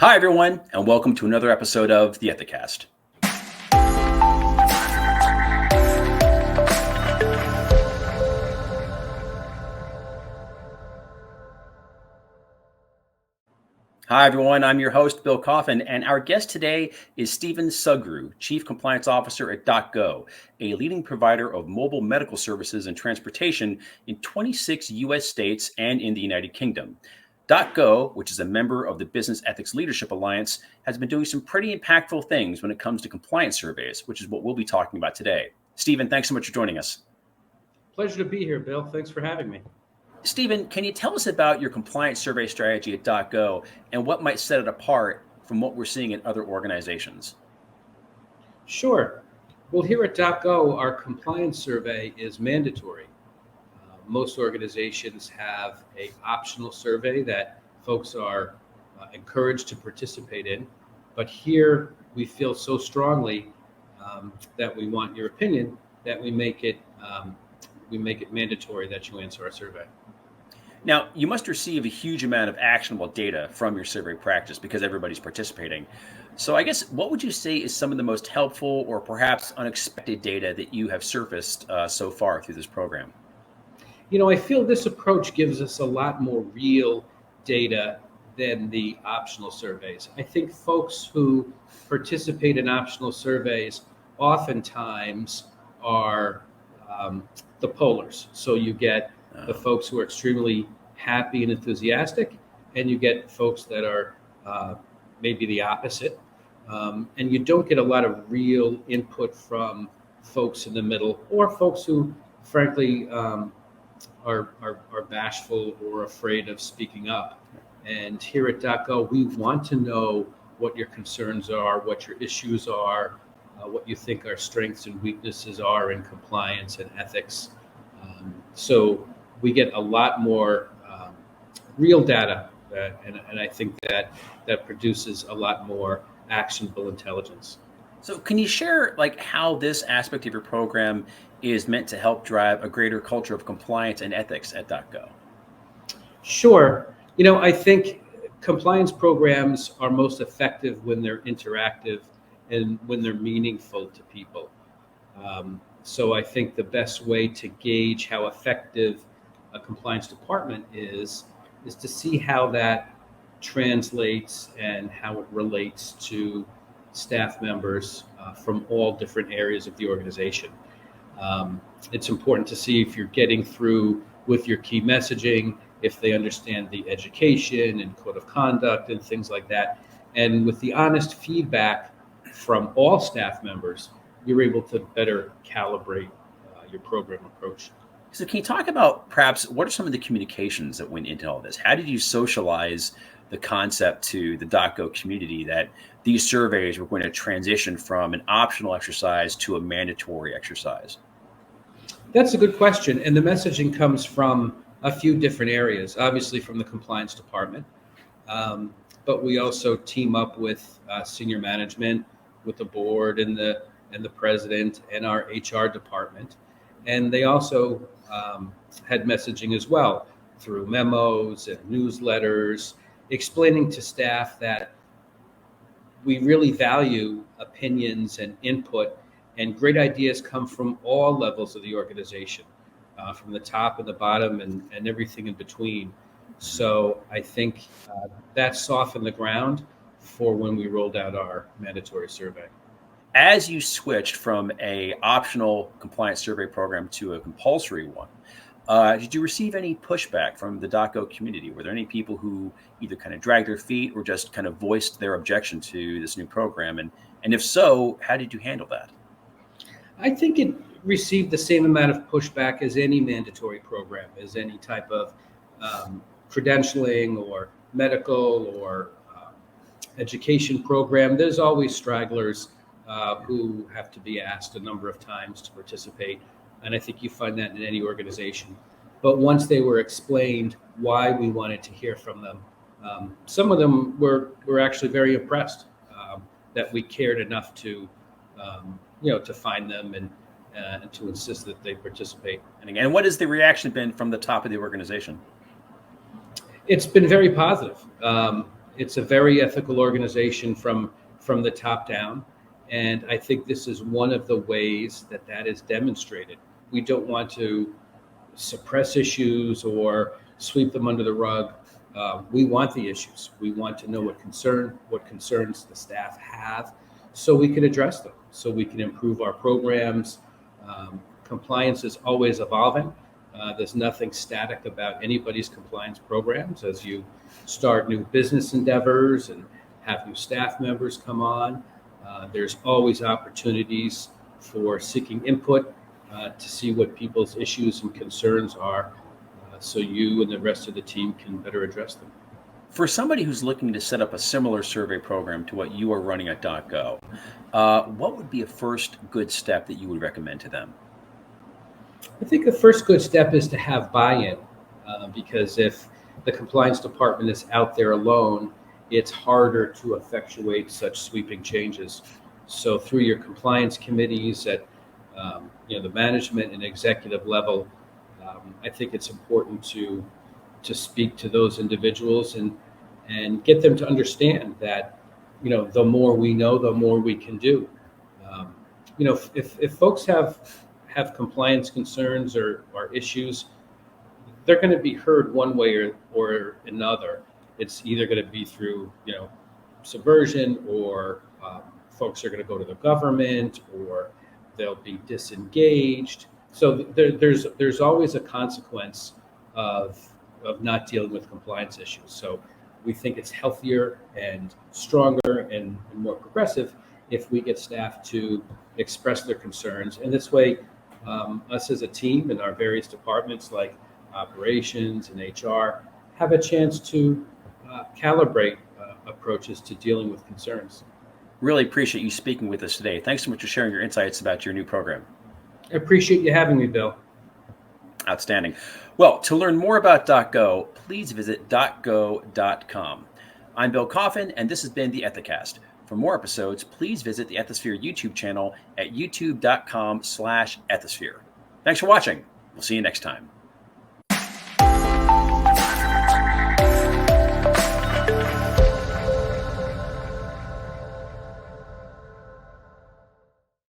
Hi, everyone, and welcome to another episode of the Ethicast. Hi, everyone. I'm your host, Bill Coffin, and our guest today is Stephen Sugrue, Chief Compliance Officer at DocGo, a leading provider of mobile medical services and transportation in 26 U.S. states and in the United Kingdom. DocGo, which is a member of the Business Ethics Leadership Alliance, has been doing some pretty impactful things when it comes to compliance surveys, which is what we'll be talking about today. Stephen, thanks so much for joining us. Pleasure to be here, Bill. Thanks for having me. Stephen, can you tell us about your compliance survey strategy at DocGo and what might set it apart from what we're seeing in other organizations? Sure. Well, here at DocGo, our compliance survey is mandatory. Most organizations have an optional survey that folks are encouraged to participate in, but here we feel so strongly that we want your opinion that we make it mandatory that you answer our survey. Now, you must receive a huge amount of actionable data from your survey practice because everybody's participating. So I guess what would you say is some of the most helpful or perhaps unexpected data that you have surfaced so far through this program? You know, I feel this approach gives us a lot more real data than the optional surveys. I think folks who participate in optional surveys oftentimes are the polars. So you get the folks who are extremely happy and enthusiastic, and you get folks that are maybe the opposite. And you don't get a lot of real input from folks in the middle or folks who, frankly, are bashful or afraid of speaking up. And here at DocGo, we want to know what your concerns are, what your issues are, what you think our strengths and weaknesses are in compliance and ethics. So we get a lot more real data, and I think that produces a lot more actionable intelligence. So can you share how this aspect of your program is meant to help drive a greater culture of compliance and ethics at DocGo? Sure. You know, I think compliance programs are most effective when they're interactive and when they're meaningful to people. So I think the best way to gauge how effective a compliance department is to see how that translates and how it relates to staff members from all different areas of the organization. It's important to see if you're getting through with your key messaging, if they understand the education and code of conduct and things like that. And with the honest feedback from all staff members, you're able to better calibrate your program approach. So can you talk about perhaps what are some of the communications that went into all this? How did you socialize the concept to the DocGo community that these surveys were going to transition from an optional exercise to a mandatory exercise? That's a good question. And the messaging comes from a few different areas, obviously from the compliance department. But we also team up with senior management, with the board and the president and our HR department. And they also had messaging as well through memos and newsletters, explaining to staff that we really value opinions and input, and great ideas come from all levels of the organization, from the top and the bottom and everything in between. So I think that softened the ground for when we rolled out our mandatory survey. As you switched from a optional compliance survey program to a compulsory one, did you receive any pushback from the DocGo community? Were there any people who either kind of dragged their feet or just kind of voiced their objection to this new program? And if so, how did you handle that? I think it received the same amount of pushback as any mandatory program, as any type of credentialing or medical or education program. There's always stragglers who have to be asked a number of times to participate. And I think you find that in any organization. But once they were explained why we wanted to hear from them, some of them were actually very impressed that we cared enough to find them and to insist that they participate. And what has the reaction been from the top of the organization? It's been very positive. It's a very ethical organization from the top down. And I think this is one of the ways that that is demonstrated. We don't want to suppress issues or sweep them under the rug. We want the issues. We want to know what concerns the staff have, so we can address them, so we can improve our programs. Compliance is always evolving. There's nothing static about anybody's compliance programs. As you start new business endeavors and have new staff members come on, there's always opportunities for seeking input to see what people's issues and concerns are, so you and the rest of the team can better address them. For somebody who's looking to set up a similar survey program to what you are running at DocGo, what would be a first good step that you would recommend to them? I think the first good step is to have buy-in, because if the compliance department is out there alone, it's harder to effectuate such sweeping changes. So through your compliance committees at the management and executive level, I think it's important to speak to those individuals and get them to understand that the more we know, the more we can do. If folks have compliance concerns or issues, they're going to be heard one way or another. It's either going to be through subversion, or folks are going to go to the government, or they'll be disengaged. So there's always a consequence of not dealing with compliance issues. So we think it's healthier and stronger and more progressive if we get staff to express their concerns. And this way, us as a team in our various departments like operations and HR have a chance to calibrate approaches to dealing with concerns. Really appreciate you speaking with us today. Thanks so much for sharing your insights about your new program. I appreciate you having me, Bill. Outstanding. Well, to learn more about DocGo, please visit docgo.com. I'm Bill Coffin, and this has been the Ethicast. For more episodes, please visit the Ethisphere YouTube channel at youtube.com/Ethisphere. Thanks for watching. We'll see you next time.